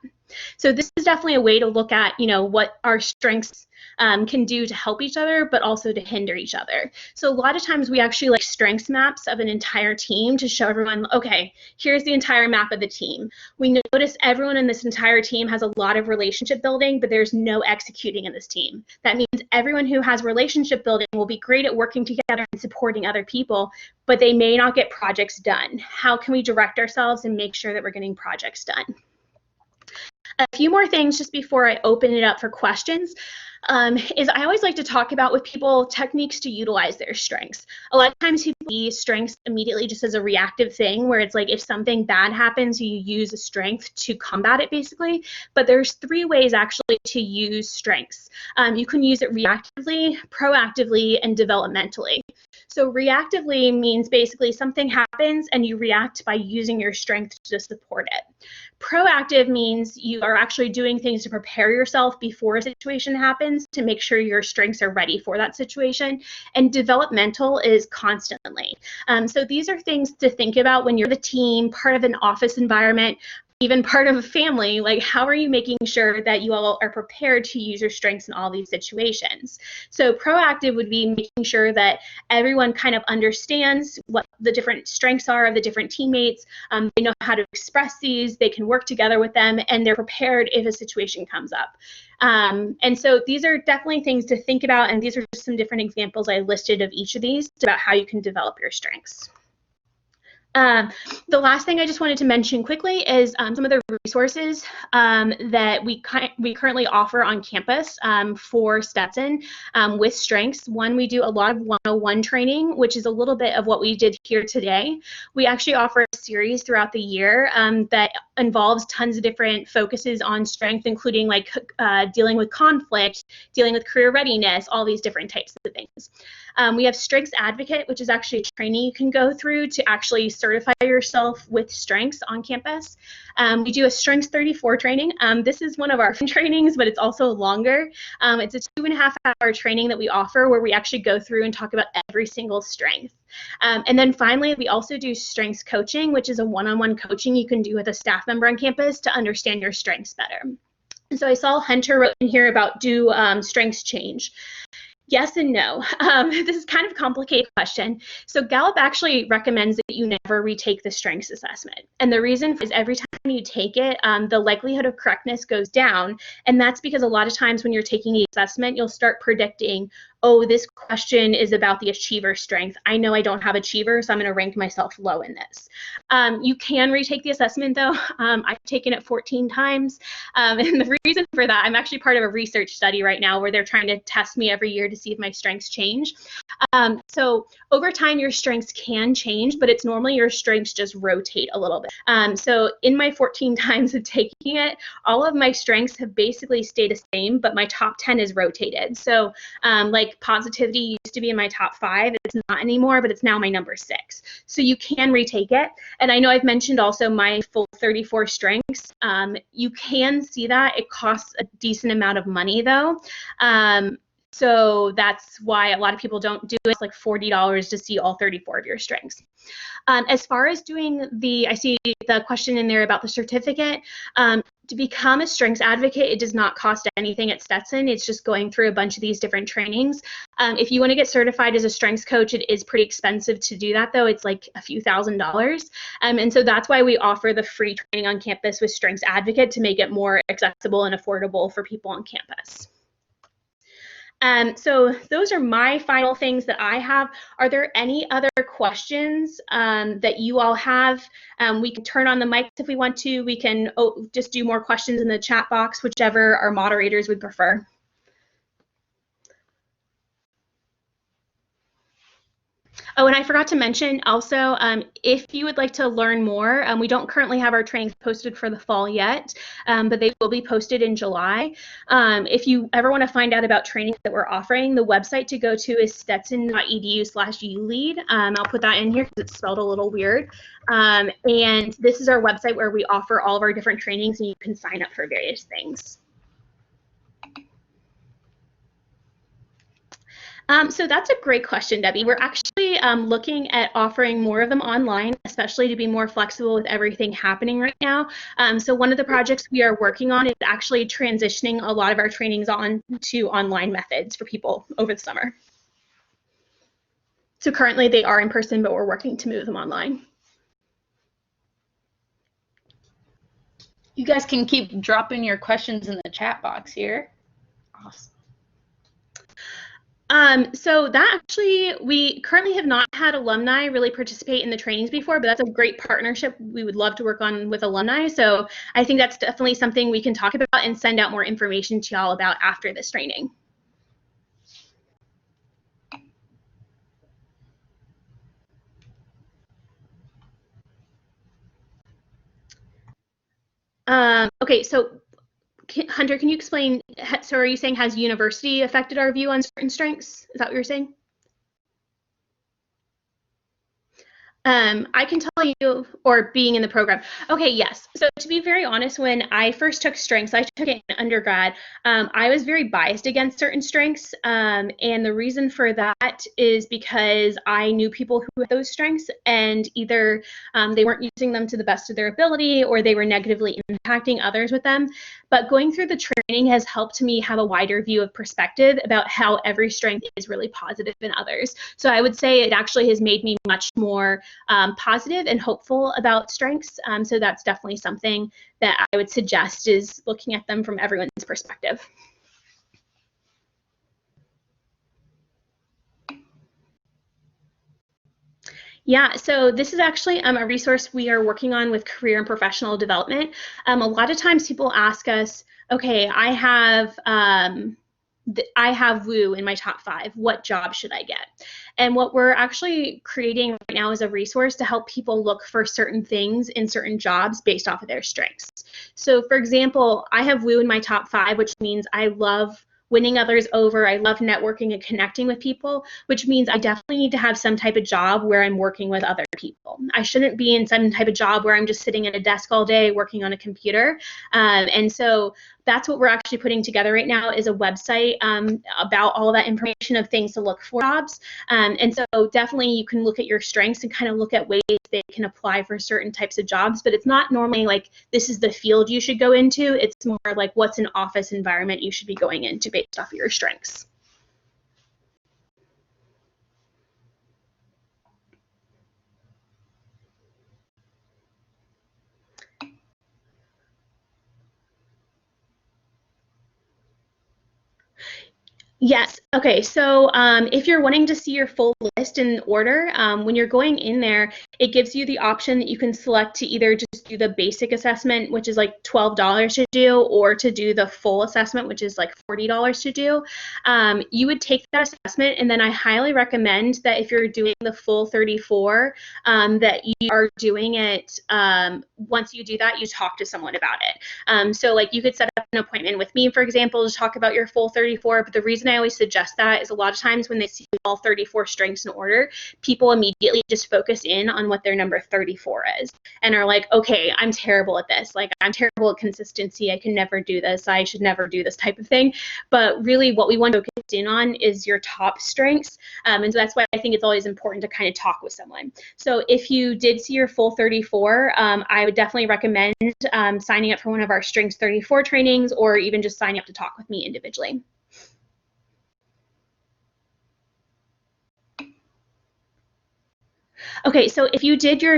So this is definitely a way to look at, what our strengths can do to help each other, but also to hinder each other. So a lot of times we actually like strengths maps of an entire team to show everyone, okay, here's the entire map of the team. We notice everyone in this entire team has a lot of relationship building, but there's no executing in this team. That means everyone who has relationship building will be great at working together and supporting other people, but they may not get projects done. How can we direct ourselves and make sure that we're getting projects done? A few more things just before I open it up for questions. Is I always like to talk about with people techniques to utilize their strengths. A lot of times people see strengths immediately just as a reactive thing, where it's like if something bad happens, you use a strength to combat it basically. But there's 3 ways actually to use strengths. You can use it reactively, proactively, and developmentally. So reactively means basically something happens and you react by using your strength to support it. Proactive means you are actually doing things to prepare yourself before a situation happens to make sure your strengths are ready for that situation. And developmental is constantly. So these are things to think about when you're the team, part of an office environment, even part of a family. Like, how are you making sure that you all are prepared to use your strengths in all these situations? So proactive would be making sure that everyone kind of understands what the different strengths are of the different teammates. They know how to express these, they can work together with them, and they're prepared if a situation comes up. And so these are definitely things to think about, and these are just some different examples I listed of each of these about how you can develop your strengths. The last thing I just wanted to mention quickly is some of the resources that we currently offer on campus for Stetson with strengths. One, we do a lot of 101 training, which is a little bit of what we did here today. We actually offer a series throughout the year that involves tons of different focuses on strength, including like dealing with conflict, dealing with career readiness, all these different types of things. We have Strengths Advocate, which is actually a training you can go through to actually certify yourself with strengths on campus. We do a Strengths 34 training. This is one of our trainings, but it's also longer. It's a 2.5-hour training that we offer where we actually go through and talk about every single strength. And then finally, we also do strengths coaching, which is a one-on-one coaching you can do with a staff member on campus to understand your strengths better. And so I saw Hunter wrote in here about do strengths change? Yes and no. This is kind of a complicated question. So Gallup actually recommends that you never retake the strengths assessment. And the reason is every time you take it, the likelihood of correctness goes down. And that's because a lot of times when you're taking the assessment, you'll start predicting, oh, this question is about the achiever strength. I know I don't have achiever, so I'm going to rank myself low in this. You can retake the assessment, though. I've taken it 14 times. And the reason for that, I'm actually part of a research study right now where they're trying to test me every year to see if my strengths change. So over time, your strengths can change, but it's normally your strengths just rotate a little bit. So in my 14 times of taking it, all of my strengths have basically stayed the same, but my top 10 is rotated. So like positivity used to be in my top 5. It's not anymore, but it's now my number 6. So you can retake it. And I know I've mentioned also my full 34 strengths. You can see that. It costs a decent amount of money, though. So that's why a lot of people don't do it. It's like $40 to see all 34 of your strengths. As far as doing I see the question in there about the certificate. To become a strengths advocate, it does not cost anything at Stetson. It's just going through a bunch of these different trainings. If you want to get certified as a strengths coach, it is pretty expensive to do that, though. It's like a few $1,000s. And so that's why we offer the free training on campus with Strengths Advocate to make it more accessible and affordable for people on campus. So those are my final things that I have. Are there any other questions that you all have? We can turn on the mics if we want to. We can just do more questions in the chat box, whichever our moderators would prefer. Oh, and I forgot to mention also, if you would like to learn more, we don't currently have our trainings posted for the fall yet, but they will be posted in July. If you ever want to find out about trainings that we're offering, the website to go to is stetson.edu/ulead. I'll put that in here because it's spelled a little weird. And this is our website where we offer all of our different trainings, and you can sign up for various things. So that's a great question, Debbie. We're actually looking at offering more of them online, especially to be more flexible with everything happening right now. So one of the projects we are working on is actually transitioning a lot of our trainings on to online methods for people over the summer. So currently they are in person, but we're working to move them online. You guys can keep dropping your questions in the chat box here. Awesome. So that actually, we currently have not had alumni really participate in the trainings before, but that's a great partnership we would love to work on with alumni. So I think that's definitely something we can talk about and send out more information to y'all about after this training. Okay, so Hunter, can you explain, so are you saying has university affected our view on certain strengths? Is that what you're saying? I can tell you, or being in the program. Okay, yes. So to be very honest, when I first took strengths, I took it in undergrad. I was very biased against certain strengths, and the reason for that is because I knew people who had those strengths, and either they weren't using them to the best of their ability, or they were negatively impacting others with them. But going through the training has helped me have a wider view of perspective about how every strength is really positive in others. So I would say it actually has made me much more positive and hopeful about strengths. So that's definitely something that I would suggest, is looking at them from everyone's perspective. Yeah, so this is actually a resource we are working on with career and professional development. A lot of times people ask us, okay, I have Woo in my top 5. What job should I get? And what we're actually creating right now is a resource to help people look for certain things in certain jobs based off of their strengths. So for example, I have Woo in my top 5, which means I love winning others over. I love networking and connecting with people, which means I definitely need to have some type of job where I'm working with other people. I shouldn't be in some type of job where I'm just sitting at a desk all day working on a computer. And so that's what we're actually putting together right now, is a website about all that information of things to look for jobs. And so definitely you can look at your strengths and kind of look at ways they can apply for certain types of jobs, but it's not normally like this is the field you should go into. It's more like what's an office environment you should be going into based off of your strengths. Yes. Okay. So if you're wanting to see your full list in order, when you're going in there, it gives you the option that you can select to either just do the basic assessment, which is like $12 to do, or to do the full assessment, which is like $40 to do. You would take that assessment, and then I highly recommend that if you're doing the full 34, that you are doing it, once you do that, you talk to someone about it. So like you could set up an appointment with me, for example, to talk about your full 34, but the reason I always suggest that is a lot of times when they see all 34 strengths in order, people immediately just focus in on what their number 34 is and are like, okay, I'm terrible at this. Like, I'm terrible at consistency. I can never do this. I should never do this type of thing. But really what we want to focus in on is your top strengths. And so that's why I think it's always important to kind of talk with someone. So if you did see your full 34, I would definitely recommend signing up for one of our Strengths 34 trainings, or even just signing up to talk with me individually. Okay, so if you did your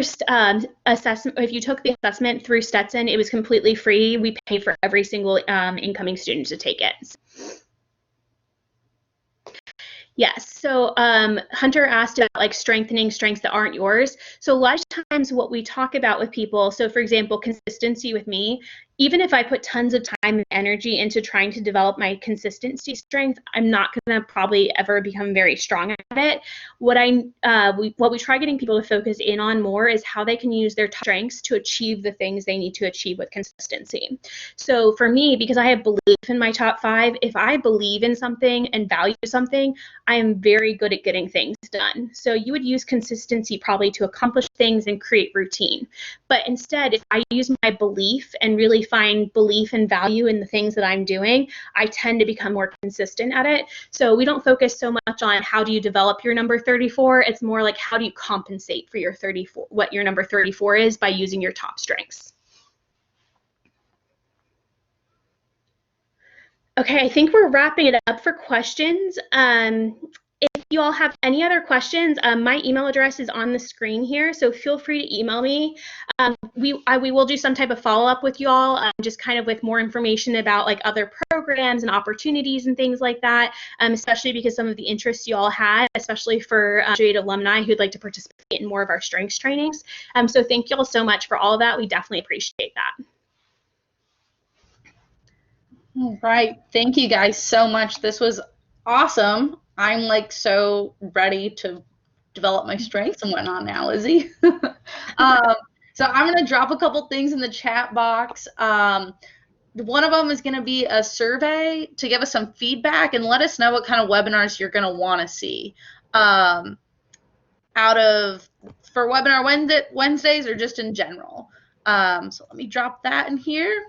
assessment, if you took the assessment through Stetson, it was completely free. We pay for every single incoming student to take it. Yes. So Hunter asked about like strengthening strengths that aren't yours. So a lot of times what we talk about with people, so for example, consistency with me, even if I put tons of time and energy into trying to develop my consistency strength, I'm not going to probably ever become very strong at it. What we try getting people to focus in on more is how they can use their strengths to achieve the things they need to achieve with consistency. So for me, because I have belief in my top 5, if I believe in something and value something, I am very good at getting things done. So you would use consistency probably to accomplish things and create routine. But instead, if I use my belief and really find belief and value in the things that I'm doing, I tend to become more consistent at it. So we don't focus so much on how do you develop your number 34. It's more like how do you compensate for your 34, what your number 34 is, by using your top strengths. Okay, I think we're wrapping it up for questions. if you all have any other questions, my email address is on the screen here, so feel free to email me. We will do some type of follow-up with you all, just kind of with more information about like other programs and opportunities and things like that, especially because some of the interests you all had, especially for graduate alumni who'd like to participate in more of our strengths trainings. So thank you all so much for all of that. We definitely appreciate that. All right. Thank you guys so much. This was awesome. I'm like so ready to develop my strengths and whatnot now, Lizzie. So I'm going to drop a couple things in the chat box. One of them is going to be a survey to give us some feedback and let us know what kind of webinars you're going to want to see for webinar Wednesdays or just in general. So let me drop that in here.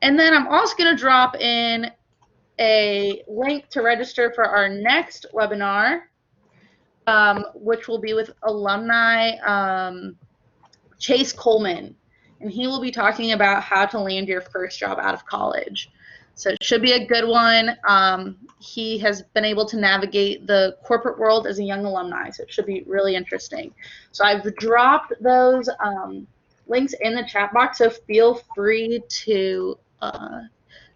And then I'm also going to drop in a link to register for our next webinar, which will be with alumni Chase Coleman. And he will be talking about how to land your first job out of college. So it should be a good one. He has been able to navigate the corporate world as a young alumni, so it should be really interesting. So I've dropped those links in the chat box, so feel free to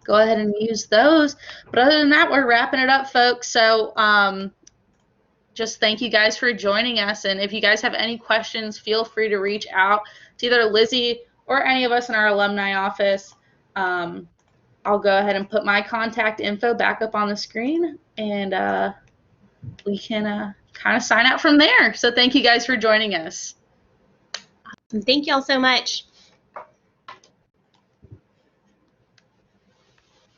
go ahead and use those. But other than that, we're wrapping it up, folks. So just thank you guys for joining us. And if you guys have any questions, feel free to reach out to either Lizzie or any of us in our alumni office. I'll go ahead and put my contact info back up on the screen, and we can kind of sign out from there. So thank you guys for joining us. Thank you all so much.